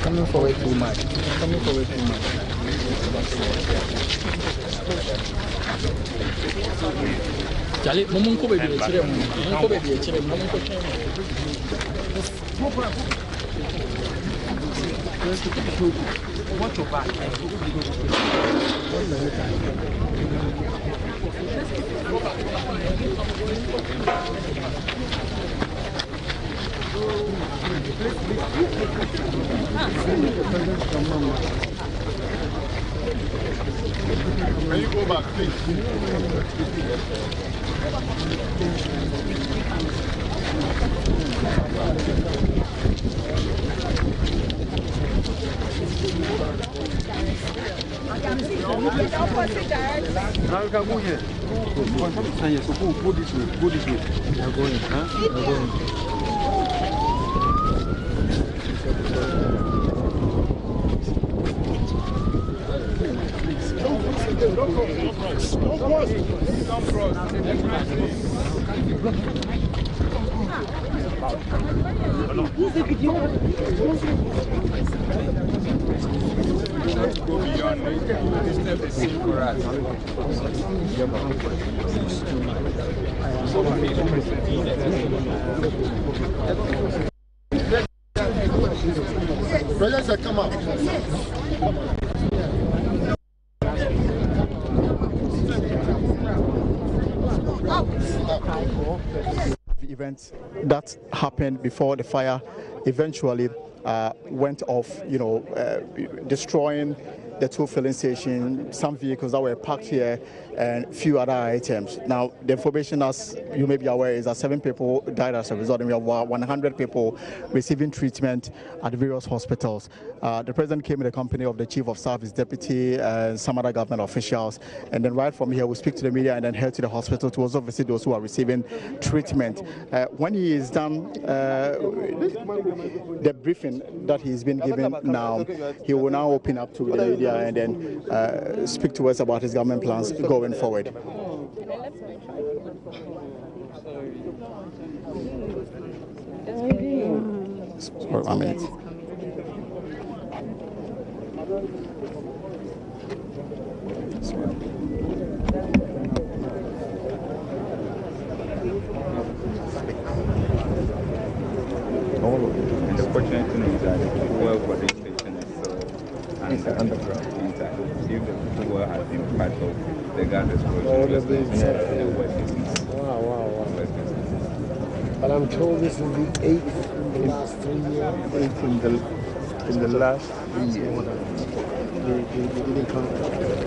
Coming forward too much. Coming forward too much. Charlie, Momonko baby, Momonko baby, Momonko. Watch your back. Can you go back, please? Go this way. Go this way. We are going. Huh? We are going. Go beyond it. This step is safe for us. Brothers, come up. The events that happened before the fire eventually went off, destroying the two filling stations, some vehicles that were parked here, and a few other items. Now, the information, as you may be aware, is that 7 people died as a result, and we have 100 people receiving treatment at various hospitals. The president came in the company of the chief of staff, his deputy, and some other government officials. And then right from here, we'll speak to the media and then head to the hospital to also visit those who are receiving treatment. When he is done, the briefing that he's been given now, he will now open up to the media and then speak to us about his government plans going forward. For 1 minute. And the fortunate thing is that the well for this station is underground inside. If the well has been part of the gas explosion, Wow. But I'm told this is the 8th in the last 3 years. 8th in the last 3 years. You didn't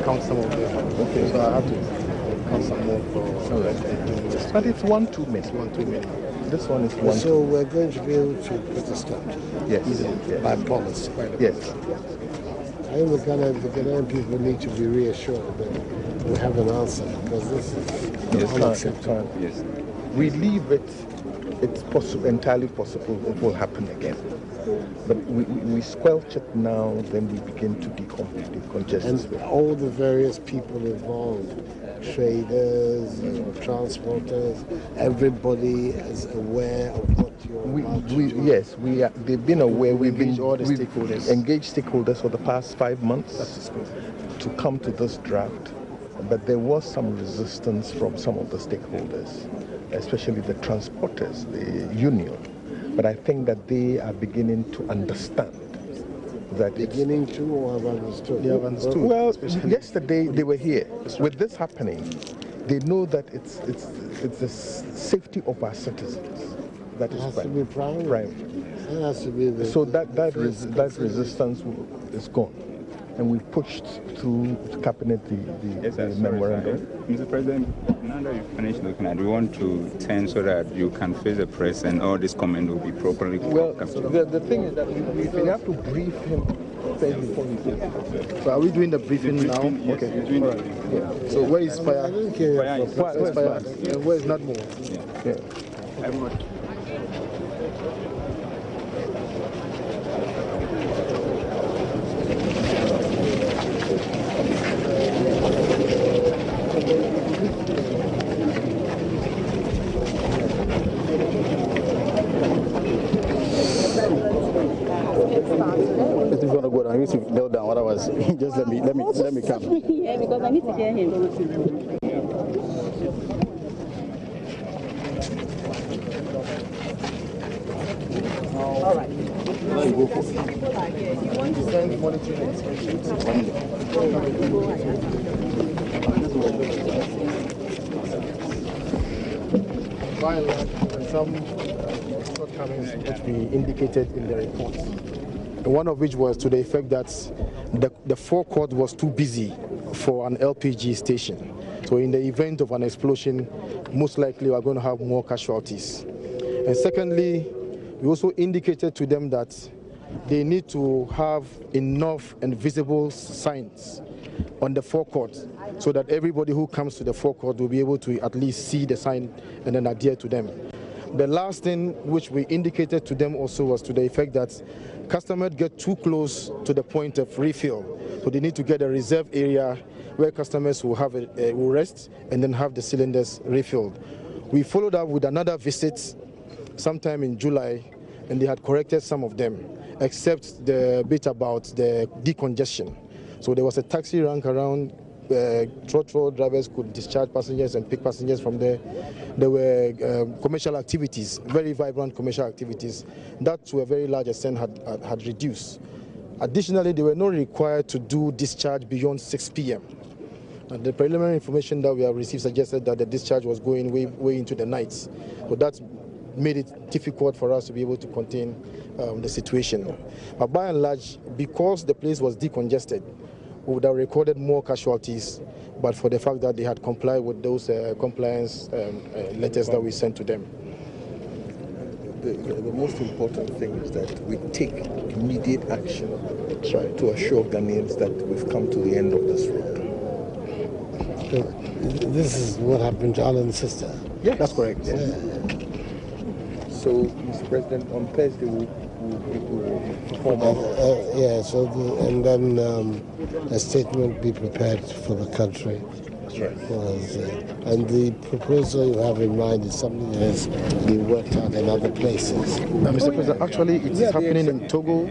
count some of them. Okay, so I have to count some more for. But it's one too many. This one is one. So we're going to be able to put a stop to it. Yes. By policy. Yes. I think the Ghanaian people need to be reassured that we have an answer, because this is unacceptable. Yes. We leave it. It's possible, entirely possible it will happen again. But we squelch it now, then we begin to decongest. And all the various people involved, traders, transporters, everybody is aware of what Yes, they've been aware. We've engaged stakeholders. Engaged stakeholders for the past 5 months to come to this draft but there was some resistance from some of the stakeholders, especially the transporters, the union. But I think that they are beginning to understand that beginning to, or have understood? They have understood. Well, yesterday they were here. With this happening, they know that it's the safety of our citizens that is has to be primary. That has to be the, so that resistance is gone, and we pushed through cabinet the memorandum. Mr. President, now that you've finished looking at it, we want to turn so that you can face the press and all this comment will be properly captured. The thing is that we have to brief him first before he goes. So are we doing the briefing now? Yes, Okay. All right. Yeah. So where is Fire? Where's Fire? Where is not more? Yeah. Everybody. If you want to go down, you need to kneel down. Otherwise, just let me come. Yeah, because I need to hear him. All right. Go for it. Send monitoring inspections. By and large, there are some shortcomings which we indicated in the report. One of which was to the effect that the forecourt was too busy for an LPG station. So in the event of an explosion, most likely we are going to have more casualties. And secondly, we also indicated to them that they need to have enough and visible signs on the forecourt so that everybody who comes to the forecourt will be able to at least see the sign and then adhere to them. The last thing which we indicated to them also was to the effect that customers get too close to the point of refill. So they need to get a reserve area where customers will have will rest and then have the cylinders refilled. We followed up with another visit sometime in July, and they had corrected some of them, except the bit about the decongestion. So there was a taxi rank around. Trotro drivers could discharge passengers and pick passengers from there. There were commercial activities, very vibrant commercial activities, that to a very large extent had reduced. Additionally, they were not required to do discharge beyond 6 p.m. And the preliminary information that we have received suggested that the discharge was going way into the nights. So that made it difficult for us to be able to contain the situation. But by and large, because the place was decongested, we would have recorded more casualties, but for the fact that they had complied with those compliance letters that we sent to them. The most important thing is that we take immediate action to assure Ghanaians that we've come to the end of this road. This is what happened to Alan's sister. Yes, that's correct. Yeah. So, Mr. President, on Thursday we'll perform and then a statement be prepared for the country. Right. And the proposal you have in mind is something that has been worked out in other places. Mr. President, actually it is happening in Togo,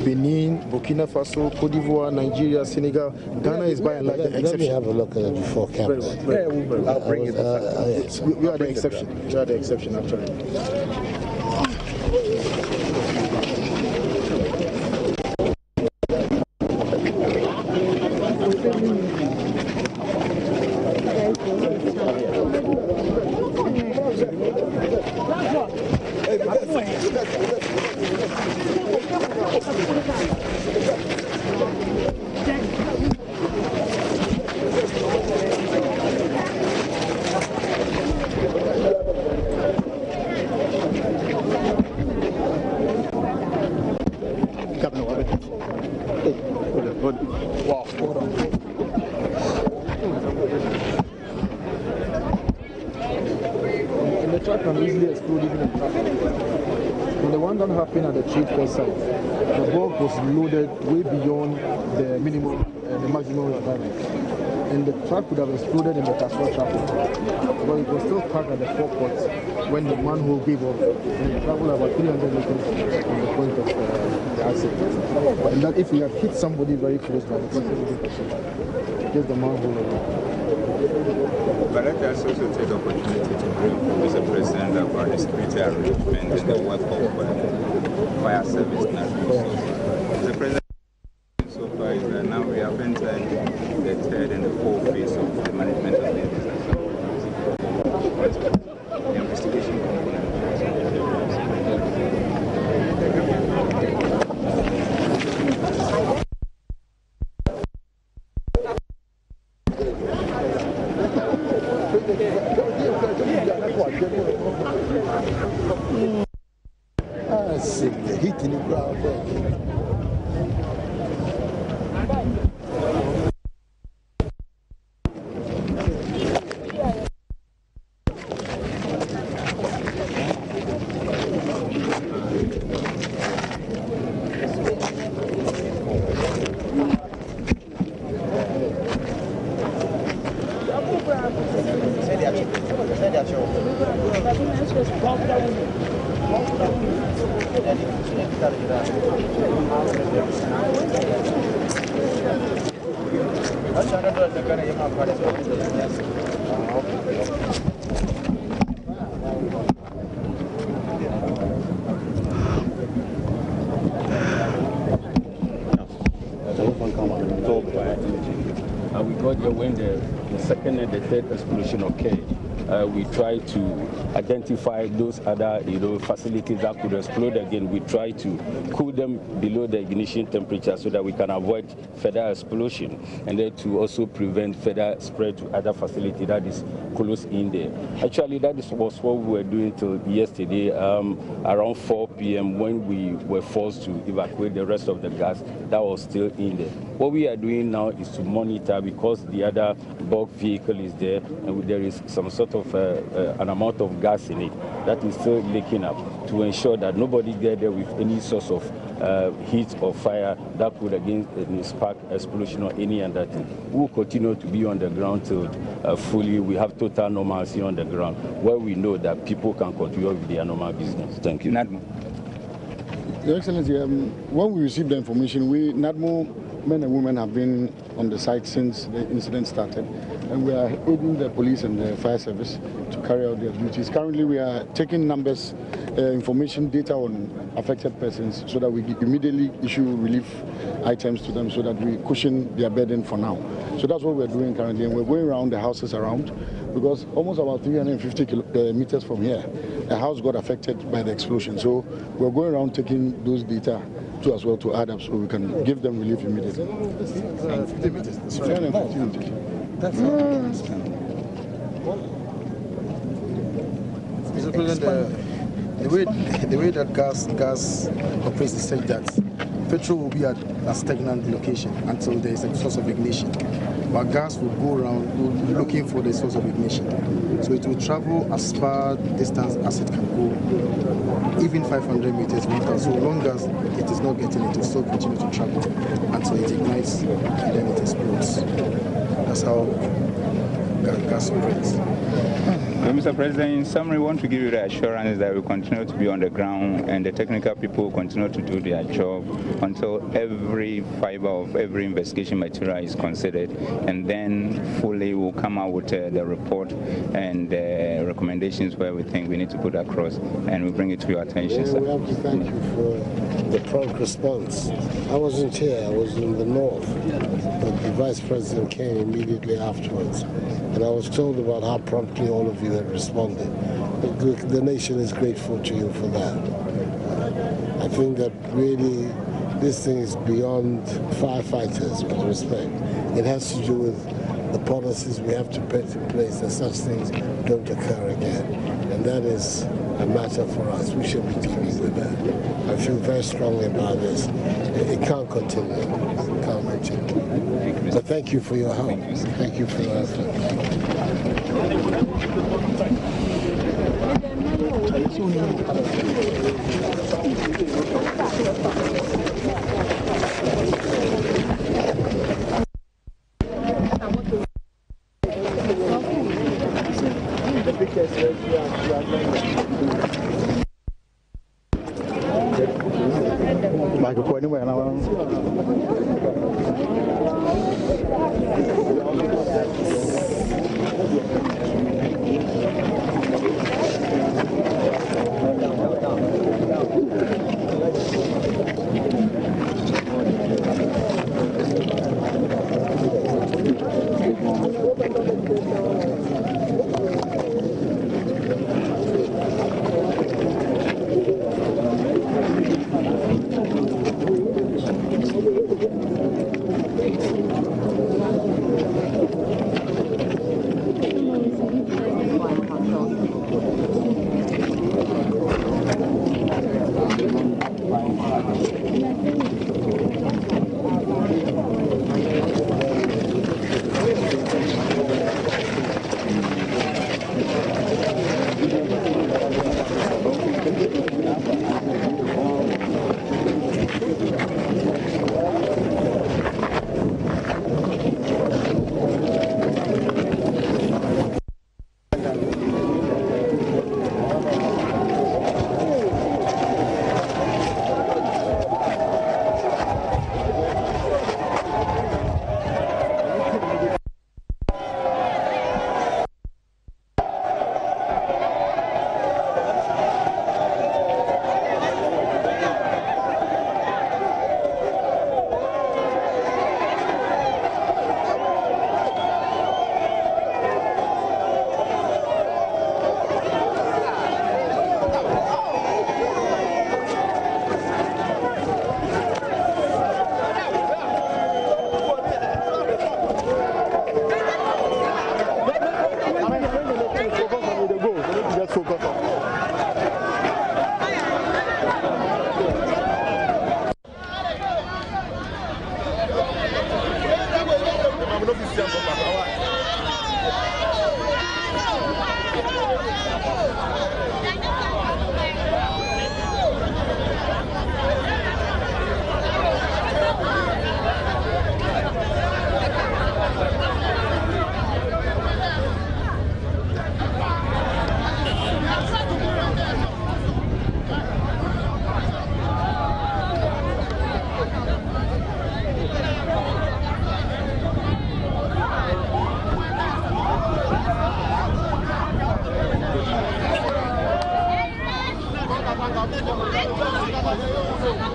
Benin, Burkina Faso, Cote d'Ivoire, Nigeria, Senegal. Ghana is by and large the exception. Let me have a look at it before cabinet. I'll bring it back. We are the exception. We are the exception, actually. At the trade fair site, the bulk was loaded way beyond the maximum requirement, and the truck would have exploded in the Kaswa traffic, but it was still parked at the forecourt when the manhole gave up and it traveled about 300 meters from the point of the accident. And that if we had hit somebody very close by, it would have been just the manhole. But let us also take the opportunity to brief Mr. President about the security arrangement and the work of fire service now. Mr. President, so far is that now we have entered the third and the fourth phase of the management of the disaster. The investigation component. The heat in the ground there. We got here when the second and the third explosion occurred. We try to identify those other facilities that could explode again. We try to cool them below the ignition temperature so that we can avoid further explosion, and then to also prevent further spread to other facility that is close in there. Actually, that was what we were doing till yesterday around 4 p.m. when we were forced to evacuate the rest of the gas that was still in there. What we are doing now is to monitor, because the other bulk vehicle is there and there is some sort of an amount of gas in it that is still leaking up, to ensure that nobody get there with any source of heat or fire that could again spark explosion or any other thing. We will continue to be on the ground till fully we have total normalcy on the ground, where we know that people can continue with their normal business. Thank you. Nadmo. Your Excellency, when we received the information, NADMO men and women have been on the site since the incident started, and we are aiding the police and the fire service to carry out their duties. Currently, we are taking numbers, information, data on affected persons so that we immediately issue relief items to them so that we cushion their burden for now. So that's what we're doing currently, and we're going around the houses around, because almost about 350 meters from here, a house got affected by the explosion. So we're going around taking those data too as well to add up so we can give them relief immediately. 350 meters. 350 meters. That's Mr. President, the way that gas operates is such that petrol will be at a stagnant location until there is a source of ignition. But gas will go around looking for the source of ignition. So it will travel as far distance as it can go, even 500 meters, 1,000. So long as it is not getting, it will still continue to travel until it ignites and then it explodes. That's how gas operates. Mr. President, in summary, we want to give you the assurance that we continue to be on the ground and the technical people will continue to do their job until every fiber of every investigation material is considered, and then fully we'll come out with the report and recommendations where we think we need to put across, and we'll bring it to your attention, sir. We have to thank you for the prompt response. I wasn't here, I was in the north, but the Vice President came immediately afterwards, and I was told about how promptly all of you had responded. The nation is grateful to you for that. I think that really this thing is beyond firefighters, with respect. It has to do with the policies we have to put in place that such things don't occur again. And that is a matter for us. We should be dealing with that. I feel very strongly about this. It can't continue. It can't continue. But thank you for your help. Thank you for your effort. Michael, anywhere now. Thank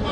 you.